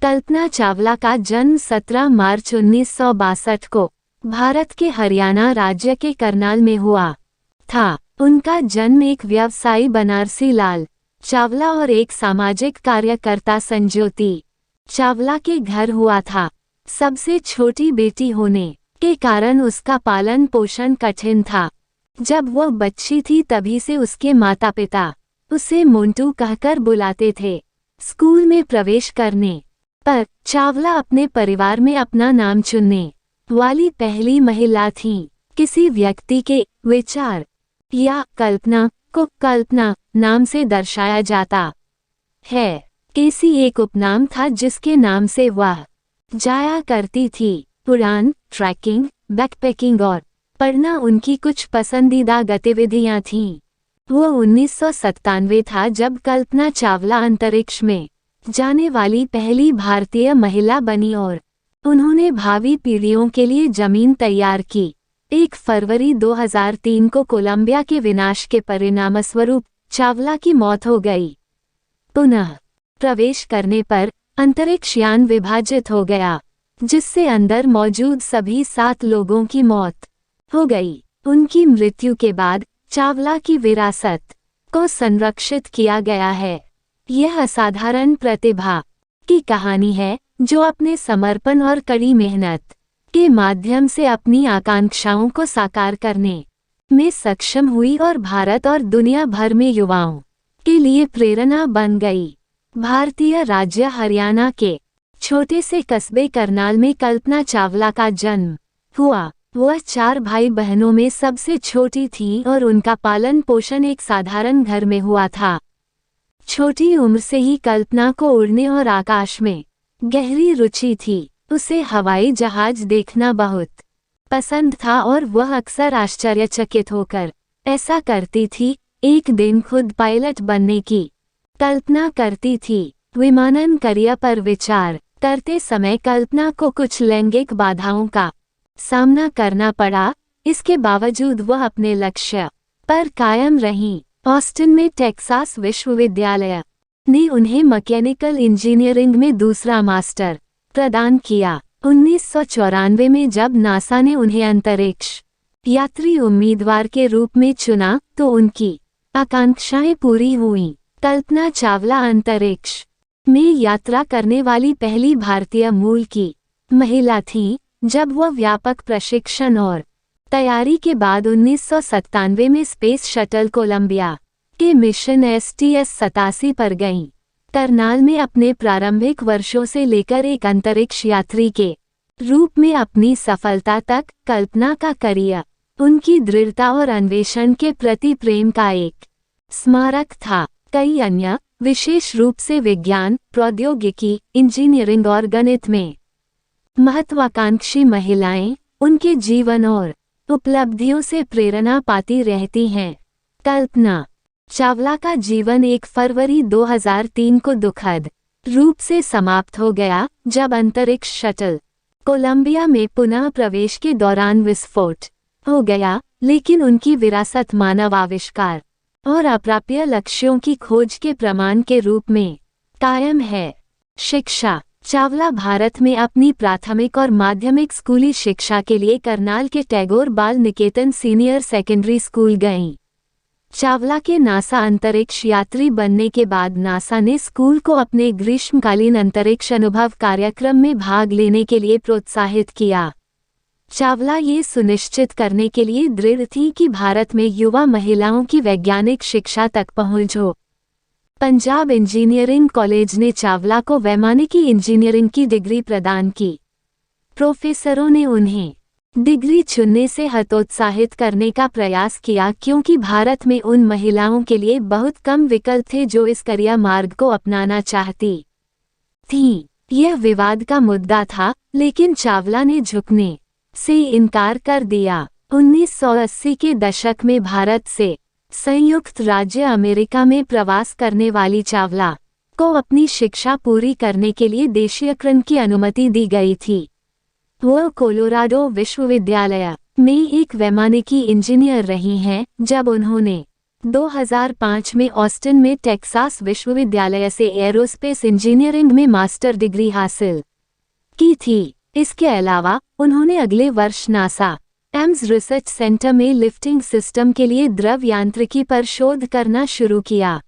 कल्पना चावला का जन्म 17 मार्च 1962 को भारत के हरियाणा राज्य के करनाल में हुआ था। उनका जन्म एक व्यवसायी बनारसी लाल चावला और एक सामाजिक कार्यकर्ता संज्योति चावला के घर हुआ था। सबसे छोटी बेटी होने के कारण उसका पालन पोषण कठिन था। जब वह बच्ची थी तभी से उसके माता पिता उसे मोंटू कहकर बुलाते थे। स्कूल में प्रवेश करने पर चावला अपने परिवार में अपना नाम चुनने वाली पहली महिला थीं। किसी व्यक्ति के विचार या कल्पना को कल्पना नाम से दर्शाया जाता है। केसी एक उपनाम था जिसके नाम से वह जाया करती थी। उड़ान, ट्रैकिंग, बैकपैकिंग और पढ़ना उनकी कुछ पसंदीदा गतिविधियां थीं। वो 1997 था जब कल्पना चावला अंतरिक्ष में जाने वाली पहली भारतीय महिला बनी और उन्होंने भावी पीढ़ियों के लिए जमीन तैयार की। 1 फरवरी 2003 को कोलंबिया के विनाश के परिणामस्वरूप चावला की मौत हो गई। पुनः प्रवेश करने पर अंतरिक्ष यान विभाजित हो गया, जिससे अंदर मौजूद सभी 7 लोगों की मौत हो गई। उनकी मृत्यु के बाद चावला की विरासत को संरक्षित किया गया है। यह असाधारण प्रतिभा की कहानी है जो अपने समर्पण और कड़ी मेहनत के माध्यम से अपनी आकांक्षाओं को साकार करने में सक्षम हुई और भारत और दुनिया भर में युवाओं के लिए प्रेरणा बन गई। भारतीय राज्य हरियाणा के छोटे से कस्बे करनाल में कल्पना चावला का जन्म हुआ। वह 4 भाई बहनों में सबसे छोटी थी और उनका पालन पोषण एक साधारण घर में हुआ था। छोटी उम्र से ही कल्पना को उड़ने और आकाश में गहरी रुचि थी। उसे हवाई जहाज देखना बहुत पसंद था और वह अक्सर आश्चर्यचकित होकर ऐसा करती थी। एक दिन खुद पायलट बनने की कल्पना करती थी। विमानन करियर पर विचार करते समय कल्पना को कुछ लैंगिक बाधाओं का सामना करना पड़ा। इसके बावजूद वह अपने लक्ष्य पर कायम रहीं। ऑस्टिन में टेक्सास विश्वविद्यालय ने उन्हें मैकेनिकल इंजीनियरिंग में दूसरा मास्टर प्रदान किया। 1994 में जब नासा ने उन्हें अंतरिक्ष यात्री उम्मीदवार के रूप में चुना तो उनकी आकांक्षाएं पूरी हुईं। कल्पना चावला अंतरिक्ष में यात्रा करने वाली पहली भारतीय मूल की महिला थीं। जब वह व्यापक प्रशिक्षण और तैयारी के बाद 1997 में स्पेस शटल कोलंबिया के मिशन STS-87 पर गईं। करनाल में अपने प्रारंभिक वर्षों से लेकर एक अंतरिक्ष यात्री के रूप में अपनी सफलता तक कल्पना का करियर उनकी दृढ़ता और अन्वेषण के प्रति प्रेम का एक स्मारक था। कई अन्य, विशेष रूप से विज्ञान, प्रौद्योगिकी, इंजीनियरिंग और गणित में महत्वाकांक्षी महिलाएं उनके जीवन और उपलब्धियों से प्रेरणा पाती रहती हैं। कल्पना चावला का जीवन 1 फरवरी 2003 को दुखद रूप से समाप्त हो गया जब अंतरिक्ष शटल कोलंबिया में पुनः प्रवेश के दौरान विस्फोट हो गया। लेकिन उनकी विरासत मानव आविष्कार और अप्राप्य लक्ष्यों की खोज के प्रमाण के रूप में कायम है। शिक्षा चावला भारत में अपनी प्राथमिक और माध्यमिक स्कूली शिक्षा के लिए करनाल के टैगोर बाल निकेतन सीनियर सेकेंडरी स्कूल गईं। चावला के नासा अंतरिक्ष यात्री बनने के बाद नासा ने स्कूल को अपने ग्रीष्मकालीन अंतरिक्ष अनुभव कार्यक्रम में भाग लेने के लिए प्रोत्साहित किया। चावला ये सुनिश्चित करने के लिए दृढ़ थी कि भारत में युवा महिलाओं की वैज्ञानिक शिक्षा तक पहुंच हो। पंजाब इंजीनियरिंग कॉलेज ने चावला को वैमानिकी इंजीनियरिंग की डिग्री प्रदान की। प्रोफेसरों ने उन्हें डिग्री चुनने से हतोत्साहित करने का प्रयास किया क्योंकि भारत में उन महिलाओं के लिए बहुत कम विकल्प थे जो इस करियर मार्ग को अपनाना चाहती थीं। यह विवाद का मुद्दा था, लेकिन चावला ने झुकने से इनकार कर दिया। 1980 के दशक में भारत से संयुक्त राज्य अमेरिका में प्रवास करने वाली चावला को अपनी शिक्षा पूरी करने के लिए देशीयकरण की अनुमति दी गई थी। वह कोलोराडो विश्वविद्यालय में एक वैमानिकी इंजीनियर रही हैं। जब उन्होंने 2005 में ऑस्टिन में टेक्सास विश्वविद्यालय से एरोस्पेस इंजीनियरिंग में मास्टर डिग्री हासिल की थी। इसके अलावा उन्होंने अगले वर्ष नासा एम्स रिसर्च सेंटर में लिफ्टिंग सिस्टम के लिए द्रव यांत्रिकी पर शोध करना शुरू किया।